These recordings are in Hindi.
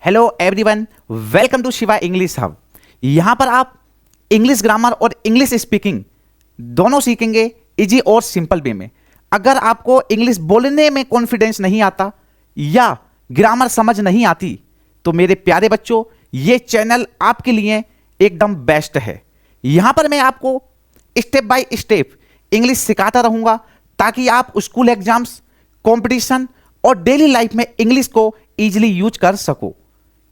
Hello everyone, welcome to Shiva English hub. यहाँ पर आप इंग्लिश ग्रामर और इंग्लिश स्पीकिंग दोनों सीखेंगे इजी और सिंपल वे में। अगर आपको इंग्लिश बोलने में कॉन्फिडेंस नहीं आता या ग्रामर समझ नहीं आती तो मेरे प्यारे बच्चों, ये चैनल आपके लिए एकदम बेस्ट है। यहाँ पर मैं आपको स्टेप बाय स्टेप इंग्लिश सिखाता रहूँगा ताकि आप स्कूल एग्जाम्स, कंपटीशन और डेली लाइफ में इंग्लिश को ईजिली यूज कर सको।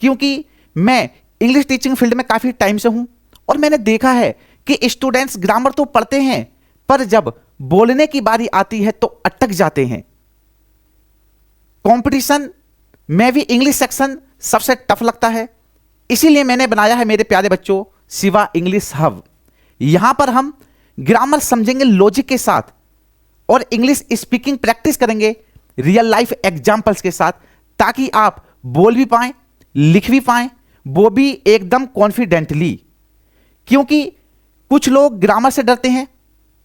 क्योंकि मैं इंग्लिश टीचिंग फील्ड में काफ़ी टाइम से हूं और मैंने देखा है कि स्टूडेंट्स ग्रामर तो पढ़ते हैं पर जब बोलने की बारी आती है तो अटक जाते हैं। कंपटीशन में भी इंग्लिश सेक्शन सबसे टफ लगता है, इसीलिए मैंने बनाया है मेरे प्यारे बच्चों शिवा इंग्लिश हब। यहां पर हम ग्रामर समझेंगे लॉजिक के साथ और इंग्लिश स्पीकिंग प्रैक्टिस करेंगे रियल लाइफ एग्जाम्पल्स के साथ, ताकि आप बोल भी पाएं, लिख भी पाएं, वो भी एकदम कॉन्फिडेंटली। क्योंकि कुछ लोग ग्रामर से डरते हैं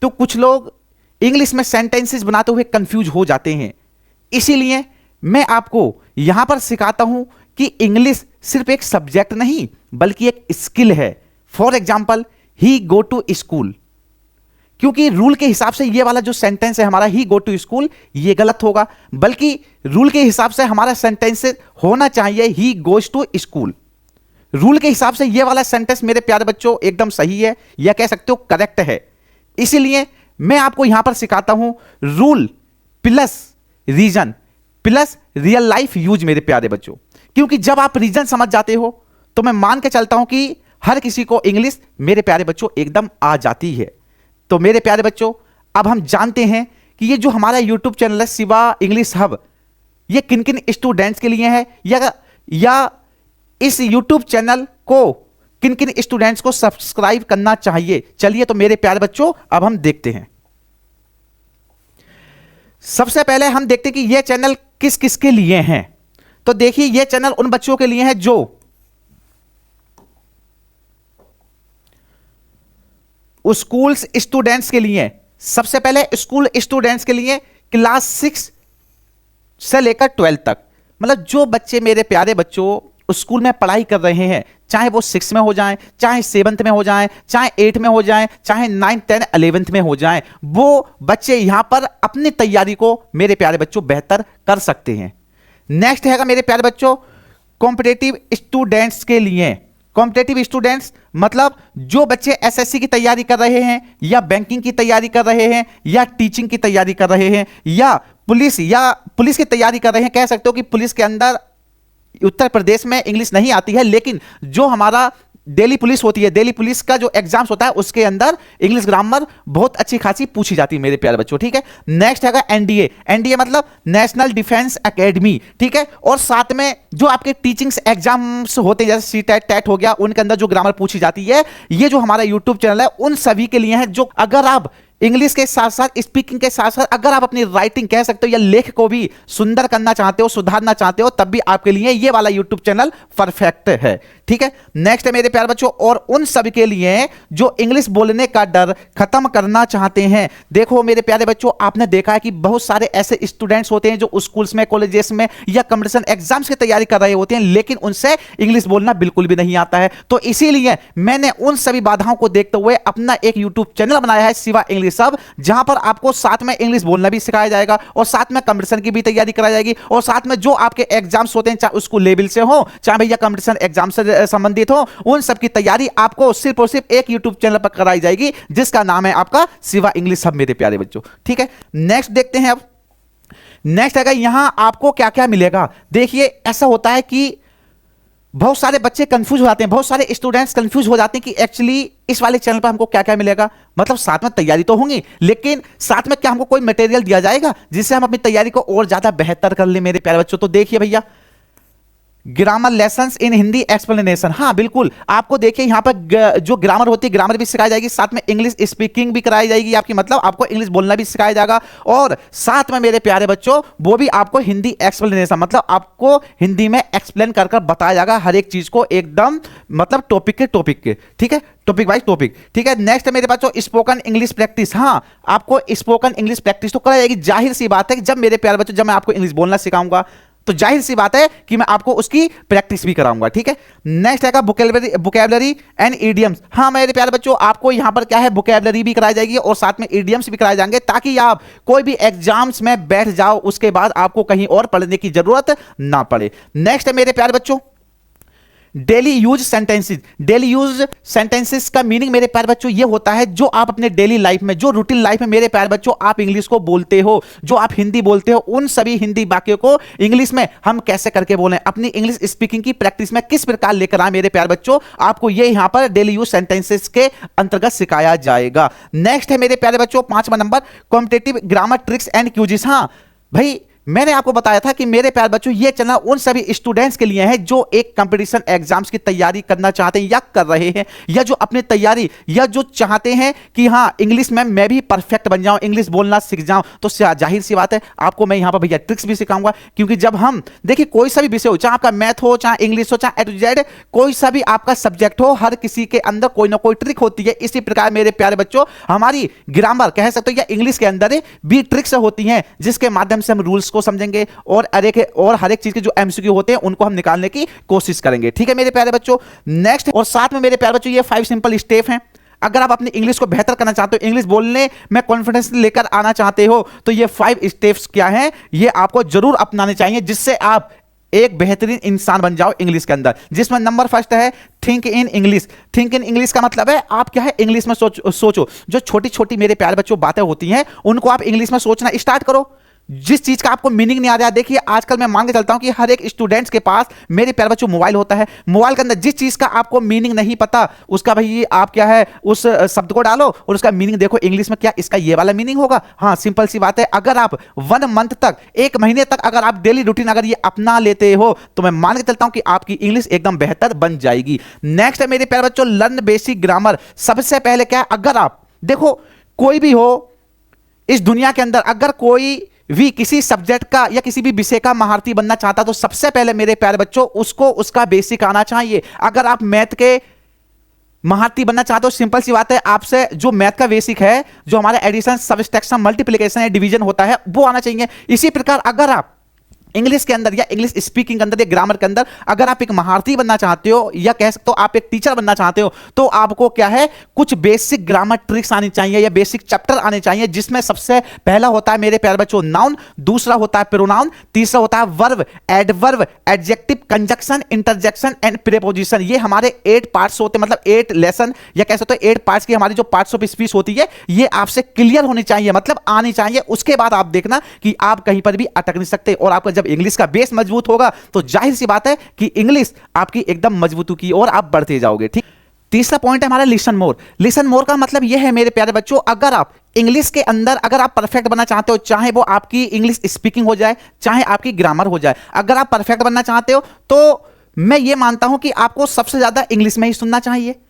तो कुछ लोग इंग्लिश में सेंटेंसेस बनाते हुए कंफ्यूज हो जाते हैं। इसीलिए मैं आपको यहां पर सिखाता हूं कि इंग्लिश सिर्फ एक सब्जेक्ट नहीं बल्कि एक स्किल है। For example, he go to school, क्योंकि रूल के हिसाब से ये वाला जो सेंटेंस है हमारा ही गो टू स्कूल, ये गलत होगा, बल्कि रूल के हिसाब से हमारा सेंटेंस होना चाहिए he goes to school. Rule के हिसाब से ये वाला सेंटेंस मेरे प्यारे बच्चों एकदम सही है या कह सकते हो करेक्ट है। इसीलिए मैं आपको यहां पर सिखाता हूं rule plus reason plus real life use मेरे प्यारे बच्चों। क्योंकि जब आप रीजन समझ जाते हो तो मैं मान के चलता हूं कि हर किसी को इंग्लिश मेरे प्यारे बच्चों एकदम आ जाती है। तो मेरे प्यारे बच्चों, अब हम जानते हैं कि ये जो हमारा YouTube चैनल है शिवा इंग्लिश हब, ये किन किन स्टूडेंट्स के लिए है या इस YouTube चैनल को किन किन स्टूडेंट्स को सब्सक्राइब करना चाहिए। चलिए तो मेरे प्यारे बच्चों अब हम देखते हैं। सबसे पहले हम देखते हैं कि ये चैनल किस किस के लिए हैं। तो देखिए, ये चैनल उन बच्चों के लिए है जो स्कूल्स स्टूडेंट्स के लिए। सबसे पहले स्कूल स्टूडेंट्स के लिए क्लास 6 से लेकर 12 तक, मतलब जो बच्चे मेरे प्यारे बच्चों स्कूल में पढ़ाई कर रहे हैं, चाहे वो 6 में हो जाएं, चाहे 7th में हो जाएं, चाहे 8 में हो जाएं, चाहे 9, 10, 11th में हो जाएं, वो बच्चे यहां पर अपनी तैयारी को मेरे प्यारे बच्चों बेहतर कर सकते हैं। नेक्स्ट है मेरे प्यारे बच्चों कॉम्पिटिटिव स्टूडेंट्स के लिए। कॉम्पिटिटिव स्टूडेंट्स मतलब जो बच्चे एसएससी की तैयारी कर रहे हैं या बैंकिंग की तैयारी कर रहे हैं या टीचिंग की तैयारी कर रहे हैं या पुलिस की तैयारी कर रहे हैं। कह सकते हो कि पुलिस के अंदर उत्तर प्रदेश में इंग्लिश नहीं आती है, लेकिन जो हमारा दिल्ली पुलिस होती है, दिल्ली पुलिस का जो एग्जाम्स होता है उसके अंदर इंग्लिश ग्रामर बहुत अच्छी खासी पूछी जाती है मेरे प्यारे बच्चों। ठीक है। नेक्स्ट है एनडीए। एनडीए मतलब नेशनल डिफेंस एकेडमी। ठीक है। और साथ में जो आपके टीचिंग्स एग्जाम्स होते हैं जैसे सीटेट, टेट हो गया, उनके अंदर जो ग्रामर पूछी जाती है, ये जो हमारा यूट्यूब चैनल है उन सभी के लिए है जो अगर आप इंग्लिश के साथ साथ स्पीकिंग के साथ साथ अगर आप अपनी राइटिंग कह सकते हो या लेख को भी सुंदर करना चाहते हो, सुधारना चाहते हो, तब भी आपके लिए ये वाला यूट्यूब चैनल परफेक्ट है। ठीक है। नेक्स्ट है मेरे प्यारे बच्चों और उन सभी के लिए जो इंग्लिश बोलने का डर खत्म करना चाहते हैं। देखो मेरे प्यारे बच्चों, आपने देखा है कि बहुत सारे ऐसे स्टूडेंट्स होते हैं जो स्कूल्स में, कॉलेजेस में या कंपटीशन एग्जाम्स की तैयारी कर रहे होते हैं, लेकिन उनसे इंग्लिश बोलना बिल्कुल भी नहीं आता है। तो इसीलिए मैंने उन सभी बाधाओं को देखते हुए अपना एक यूट्यूब चैनल बनाया है शिवा इंग्लिश हब, जहां पर आपको साथ में इंग्लिश बोलना भी सिखाया जाएगा और साथ में कंपटीशन की भी तैयारी कराई जाएगी और साथ में जो आपके एग्जाम्स होते हैं, चाहे स्कूल लेवल से हो, चाहे भैया कंपटीशन एग्जाम से संबंधित हो, उन सब की तैयारी आपको सिर्फ और सिर्फ एक यूट्यूब चैनल पर कराई जाएगी जिसका नाम है आपका शिवा इंग्लिश हब मेरे प्यारे बच्चों। ठीक है। नेक्स्ट देखते हैं। अब नेक्स्ट अगर यहां आपको क्या क्या मिलेगा। देखिए, ऐसा होता है कि बहुत सारे बच्चे कंफ्यूज हो जाते हैं, बहुत सारे स्टूडेंट्स कंफ्यूज हो जाते हैं कि एक्चुअली इस वाले चैनल पर हमको क्या क्या मिलेगा। मतलब साथ में तैयारी तो होंगी, लेकिन साथ में क्या हमको कोई मटेरियल दिया जाएगा जिससे हम अपनी तैयारी को और ज्यादा बेहतर कर ले मेरे प्यारे बच्चों। तो देखिए भैया, ग्रामर लेसन्स इन हिंदी एक्सप्लेनेशन। हाँ बिल्कुल, आपको देखिए यहाँ पर जो ग्रामर होती है ग्रामर भी सिखाई जाएगी, साथ में इंग्लिश स्पीकिंग भी कराई जाएगी आपकी, मतलब आपको इंग्लिश बोलना भी सिखाया जाएगा और साथ में मेरे प्यारे बच्चों वो भी आपको हिंदी एक्सप्लेनेशन, मतलब आपको हिंदी में एक्सप्लेन कर बताया जाएगा हर एक चीज को एकदम, मतलब टॉपिक के। ठीक है, टॉपिक वाइज टॉपिक। ठीक है। नेक्स्ट मेरे पास जो स्पोकन इंग्लिश प्रैक्टिस। हाँ, आपको स्पोकन इंग्लिश प्रैक्टिस तो कराई जाएगी। जाहिर सी बात है कि जब मेरे प्यारे बच्चों जब मैं आपको इंग्लिश बोलना सिखाऊंगा तो जाहिर सी बात है कि मैं आपको उसकी प्रैक्टिस भी कराऊंगा, ठीक है। नेक्स्ट आएगा बुकेबलरी एंड इडियम्स। हाँ मेरे प्यारे बच्चों, आपको यहां पर क्या है, बुकेबलरी भी कराई जाएगी और साथ में इडियम्स भी कराए जाएंगे, ताकि आप कोई भी एग्जाम्स में बैठ जाओ उसके बाद आपको कहीं और पढ़ने की जरूरत ना पड़े। नेक्स्ट है मेरे प्यारे बच्चों daily use sentences. Daily use sentences का मीनिंग मेरे प्यारे बच्चों ये होता है जो आप अपने डेली लाइफ में, जो रूटीन लाइफ में मेरे प्यारे बच्चों आप इंग्लिश को बोलते हो, जो आप हिंदी बोलते हो, उन सभी हिंदी वाक्यों को इंग्लिश में हम कैसे करके बोलें, अपनी इंग्लिश स्पीकिंग की प्रैक्टिस में किस प्रकार लेकर आए मेरे प्यारे बच्चों, आपको ये यहां पर डेली यूज सेंटेंसेस के अंतर्गत सिखाया जाएगा। नेक्स्ट है मेरे प्यारे बच्चों 5वां number competitive grammar tricks and quizzes. हाँ भाई मैंने आपको बताया था कि मेरे प्यारे बच्चों ये चैनल उन सभी स्टूडेंट्स के लिए है जो एक कंपटीशन एग्जाम्स की तैयारी करना चाहते हैं या कर रहे हैं, या जो अपनी तैयारी या जो चाहते हैं कि हाँ इंग्लिश में मैं भी परफेक्ट बन जाऊं, इंग्लिश बोलना सीख जाऊं। तो जाहिर सी बात है आपको मैं यहां पर भैया ट्रिक्स भी सिखाऊंगा, क्योंकि जब हम देखिए कोई सा भी विषय हो, चाहे आपका मैथ हो, चाहे इंग्लिश हो, चाहे A to Z कोई सा भी आपका सब्जेक्ट हो, हर किसी के अंदर कोई ना कोई ट्रिक होती है। इसी प्रकार मेरे प्यारे बच्चों हमारी ग्रामर कह सकते हो या इंग्लिश के अंदर भी ट्रिक्स होती हैं, जिसके माध्यम से हम रूल्स को समझेंगे और हर एक चीज के जो एमसीक्यू होते हैं उनको हम निकालने की कोशिश करेंगे, ठीक है मेरे प्यारे बच्चों। नेक्स्ट और साथ में मेरे प्यारे बच्चों ये 5 सिंपल स्टेप हैं। अगर आप अपनी इंग्लिश को बेहतर करना चाहते हो, इंग्लिश बोलने में कॉन्फिडेंस लेकर आना चाहते हो, तो ये 5 स्टेप्स क्या हैं, ये आपको जरूर अपनाने चाहिए, जिससे आप एक बेहतरीन इंसान बन जाओ इंग्लिश के अंदर। जिसमें नंबर फर्स्ट है think in English. Think in English का मतलब है आप क्या है इंग्लिश में सोचो। जो छोटी छोटी मेरे प्यारे बच्चों बातें होती हैं उनको आप इंग्लिश में सोचना स्टार्ट करो। जिस चीज का आपको मीनिंग नहीं आ रहा है, देखिए आजकल मैं मान के चलता हूं कि हर एक स्टूडेंट्स के पास मेरे प्यारे बच्चों मोबाइल होता है। मोबाइल के अंदर जिस चीज का आपको मीनिंग नहीं पता उसका भाई आप क्या है उस शब्द को डालो और उसका मीनिंग देखो इंग्लिश में, क्या इसका ये वाला मीनिंग होगा। हाँ सिंपल सी बात है, अगर आप 1 मंथ तक, 1 महीने तक अगर आप डेली रूटीन अगर ये अपना लेते हो तो मैं मान के चलता हूं कि आपकी इंग्लिश एकदम बेहतर बन जाएगी। नेक्स्ट है मेरे प्यारे बच्चों लर्न बेसिक ग्रामर। सबसे पहले क्या है, अगर आप देखो कोई भी हो इस दुनिया के अंदर, अगर कोई भी किसी सब्जेक्ट का या किसी भी विषय का महारथी बनना चाहता तो सबसे पहले मेरे प्यारे बच्चों उसको उसका बेसिक आना चाहिए। अगर आप मैथ के महारथी बनना चाहते हो, सिंपल सी बात है आपसे जो मैथ का बेसिक है, जो हमारा एडिशन सब्सट्रैक्शन मल्टीप्लिकेशन या डिवीजन होता है, वो आना चाहिए। इसी प्रकार अगर आप इंग्लिश के अंदर या इंग्लिश स्पीकिंग के अंदर या ग्रामर के अंदर अगर आप एक महारथी बनना चाहते हो या कह सकते हो आप एक टीचर बनना चाहते हो, तो आपको क्या है कुछ बेसिक ग्रामर ट्रिक्स आनी चाहिए या बेसिक चैप्टर आने चाहिए, जिसमें सबसे पहला होता है मेरे प्यारे बच्चों नाउन, दूसरा होता है प्रोनाउन, तीसरा होता है verb, adverb, adjective, conjunction, interjection and preposition. ये हमारे 8 पार्ट्स होते हैं, मतलब 8 लेसन या कह सकते हो 8 पार्ट्स की हमारी जो पार्ट्स ऑफ स्पीच होती है ये आपसे क्लियर होनी चाहिए, मतलब आनी चाहिए। उसके बाद आप देखना कि आप कहीं पर भी अटक नहीं सकते, और आपका इंग्लिश का बेस मजबूत होगा तो जाहिर सी बात है कि इंग्लिश आपकी एकदम मजबूती की ओर आप बढ़ते जाओगे, ठीक। तीसरा पॉइंट है हमारा लिसन मोर। लिसन मोर का मतलब यह है मेरे प्यारे बच्चों, अगर आप इंग्लिश के अंदर अगर आप परफेक्ट बनना चाहते हो, चाहे वो आपकी इंग्लिश स्पीकिंग हो जाए चाहे आपकी ग्रामर हो जाए, अगर आप परफेक्ट बनना चाहते हो तो मैं ये मानता हूं कि आपको सबसे ज्यादा इंग्लिश में ही सुनना चाहिए।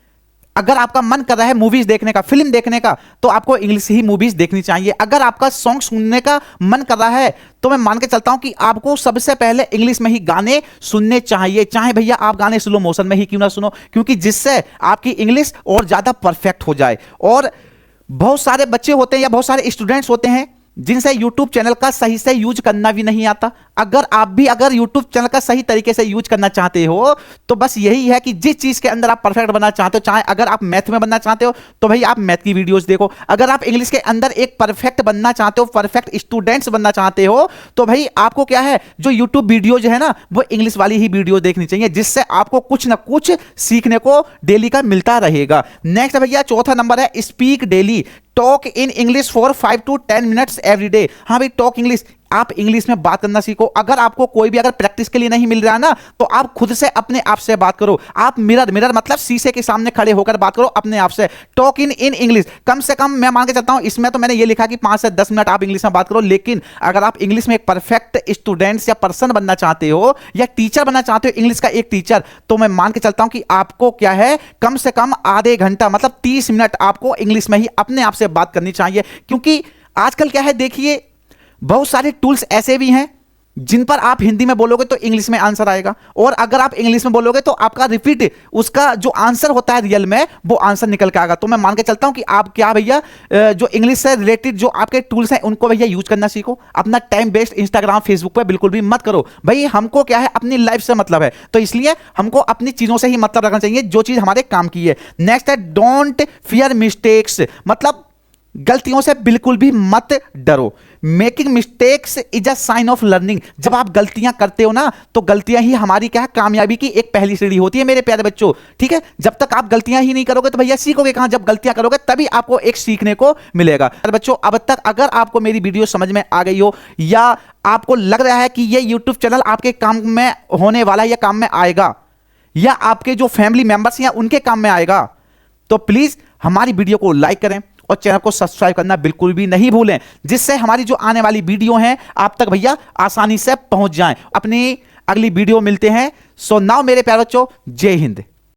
अगर आपका मन कर रहा है मूवीज देखने का, फिल्म देखने का, तो आपको इंग्लिश ही मूवीज देखनी चाहिए। अगर आपका सॉन्ग सुनने का मन कर रहा है तो मैं मान के चलता हूं कि आपको सबसे पहले इंग्लिश में ही गाने सुनने चाहिए, चाहे भैया आप गाने स्लो मोशन में ही क्यों ना सुनो, क्योंकि जिससे आपकी इंग्लिश और ज्यादा परफेक्ट हो जाए। और बहुत सारे बच्चे होते हैं या बहुत सारे स्टूडेंट्स होते हैं जिनसे यूट्यूब चैनल का सही से यूज करना भी नहीं आता। अगर आप भी अगर यूट्यूब चैनल का सही तरीके से यूज करना चाहते हो तो बस यही है कि जिस चीज के अंदर आप परफेक्ट बनना चाहते हो, चाहे अगर आप मैथ में बनना चाहते हो तो भाई आप मैथ की वीडियोस देखो, अगर आप इंग्लिश के अंदर एक परफेक्ट बनना चाहते हो, परफेक्ट स्टूडेंट्स बनना चाहते हो, तो भाई आपको क्या है जो यूट्यूब वीडियो जो है ना वो इंग्लिश वाली ही वीडियो देखनी चाहिए, जिससे आपको कुछ ना कुछ सीखने को डेली का मिलता रहेगा। नेक्स्ट भैया चौथा नंबर है speak daily. Talk in English for 5 to 10 minutes every day. हाँ भाई टॉक इंग्लिश, आप इंग्लिश में बात करना सीखो। अगर आपको कोई भी अगर प्रैक्टिस के लिए नहीं मिल रहा है ना तो आप खुद से अपने आप से बात करो। आप मिरर मतलब शीशे के सामने खड़े होकर बात करो अपने आप से। टॉक इन इंग्लिश कम से कम मैं मान के चलता हूं, इसमें तो मैंने ये लिखा कि 5 से 10 मिनट आप इंग्लिश में बात करो, लेकिन अगर आप इंग्लिश में एक परफेक्ट स्टूडेंट्स या पर्सन बनना चाहते हो या टीचर बनना चाहते हो इंग्लिश का एक टीचर, तो मैं मान के चलता हूं कि आपको क्या है कम से कम आधे घंटा मतलब 30 मिनट आपको इंग्लिश में ही अपने आप से बात करनी चाहिए। क्योंकि आजकल क्या है देखिए बहुत सारे टूल्स ऐसे भी हैं जिनसे आप इंग्लिश को बेहतर बना सकते हैं। अगर आप इंग्लिश के अंदर अगर आप परफेक्ट बनना चाहते हो, चाहे वो आपकी इंग्लिश स्पीकिंग हो जाए चाहे आपकी ग्रामर हो जाए, अगर आप इंग्लिश के अंदर एक परफेक्ट बनना चाहते हो, परफेक्ट स्टूडेंट्स बनना चाहते हो, तो मैं मान के चलता हूं कि आपको क्या है कम से कम आधे घंटा मतलब 30 मिनट आपको इंग्लिश में ही अपने आप से बात करनी चाहिए। क्योंकि आजकल क्या है देखिए बहुत सारे टूल्स ऐसे भी हैं जिन पर आप हिंदी में बोलोगे तो इंग्लिश में आंसर आएगा, और अगर आप इंग्लिश में बोलोगे तो आपका रिपीट उसका जो आंसर होता है रियल में वो आंसर निकल के आएगा। तो मैं मान के चलता हूं कि आप क्या भैया जो इंग्लिश से रिलेटेड जो आपके टूल्स हैं उनको भैया यूज करना सीखो। अपना टाइम वेस्ट इंस्टाग्राम फेसबुक पे बिल्कुल भी मत करो भाई। हमको क्या है, अपनी लाइफ से मतलब है, तो इसलिए हमको अपनी चीजों से ही मतलब रखना चाहिए जो चीज हमारे काम की है। नेक्स्ट है डोंट फियर मिस्टेक्स, मतलब गलतियों से बिल्कुल भी मत डरो। Making mistakes is a sign of learning. जब आप गलतियां करते हो ना तो गलतियां ही हमारी क्या है, कामयाबी की एक पहली सीढ़ी होती है मेरे प्यारे बच्चों, ठीक है। जब तक आप गलतियां ही नहीं करोगे तो भैया सीखोगे कहां? जब गलतियां करोगे तभी आपको एक सीखने को मिलेगा। बच्चों अब तक अगर आपको मेरी वीडियो समझ में आ गई हो या आपको लग रहा है कि ये यूट्यूब चैनल आपके काम में होने वाला है या काम में आएगा या आपके जो फैमिली मेंबर्स हैं उनके काम में आएगा, तो प्लीज हमारी वीडियो को लाइक करें और चैनल को सब्सक्राइब करना बिल्कुल भी नहीं भूलें, जिससे हमारी जो आने वाली वीडियो हैं आप तक भैया आसानी से पहुंच जाएं। अपनी अगली वीडियो मिलते हैं। सो नाउ मेरे प्यारे बच्चों, जय हिंद।